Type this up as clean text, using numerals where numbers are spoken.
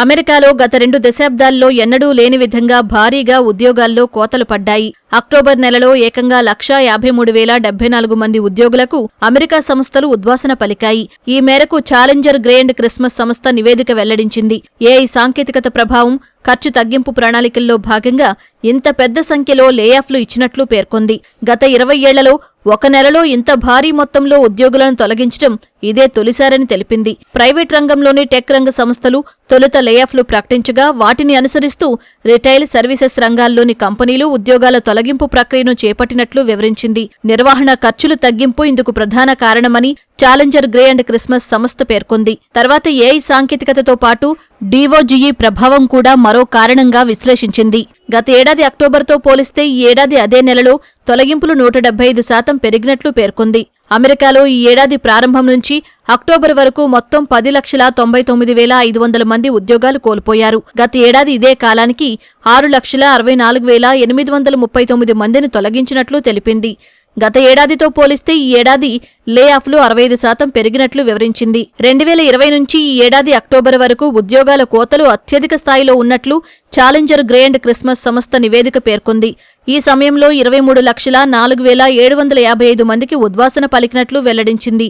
అమెరికాలో గత 2 దశాబ్దాల్లో ఎన్నడూ లేని విధంగా భారీగా ఉద్యోగాల్లో కోతలు పడ్డాయి. అక్టోబర్ నెలలో ఏకంగా 1,53,074 మంది ఉద్యోగులకు అమెరికా సంస్థలు ఉద్వాసన పలికాయి. ఈ మేరకు ఛాలెంజర్ గ్రే అండ్ క్రిస్మస్ సంస్థ నివేదిక వెల్లడించింది. ఏఐ సాంకేతికత ప్రభావం, ఖర్చు తగ్గింపు ప్రణాళికల్లో భాగంగా ఇంత పెద్ద సంఖ్యలో లేఆఫ్లు ఇచ్చినట్లు పేర్కొంది. గత 20 ఏళ్లలో ఒక నెలలో ఇంత భారీ మొత్తంలో ఉద్యోగులను తొలగించడం ఇదే తొలిసారని తెలిపింది. ప్రైవేట్ రంగంలోని టెక్ రంగ సంస్థలు తొలుత లేఆఫ్లు ప్రకటించగా వాటిని అనుసరిస్తూ రిటైల్, సర్వీసెస్ రంగాల్లోని కంపెనీలు ఉద్యోగాల తొలగింపు ప్రక్రియను చేపట్టినట్లు వివరించింది. నిర్వహణ ఖర్చులు తగ్గింపు ఇందుకు ప్రధాన కారణమని ఛాలెంజర్ గ్రే అండ్ క్రిస్మస్ సంస్థ పేర్కొంది. తర్వాత ఏఐ సాంకేతికతతో పాటు డిఓజీఈ ప్రభావం కూడా మరో కారణంగా విశ్లేషించింది. గత ఏడాది అక్టోబర్తో పోలిస్తే ఈ ఏడాది అదే నెలలో తొలగింపులు 175% పెరిగినట్లు పేర్కొంది. అమెరికాలో ఈ ఏడాది ప్రారంభం నుంచి అక్టోబర్ వరకు మొత్తం 10,99,500 మంది ఉద్యోగాలు కోల్పోయారు. గత ఏడాది ఇదే కాలానికి 6,64,839 మందిని తొలగించినట్లు తెలిపింది. గత ఏడాదితో పోలిస్తే ఈ ఏడాది లేఆఫ్లు 65% పెరిగినట్లు వివరించింది. 2020 నుంచి ఈ ఏడాది అక్టోబర్ వరకు ఉద్యోగాల కోతలు అత్యధిక స్థాయిలో ఉన్నట్లు ఛాలెంజర్ గ్రే అండ్ క్రిస్మస్ సంస్థ నివేదిక పేర్కొంది. ఈ సమయంలో 23,04,755 మందికి ఉద్వాసన పలికినట్లు వెల్లడించింది.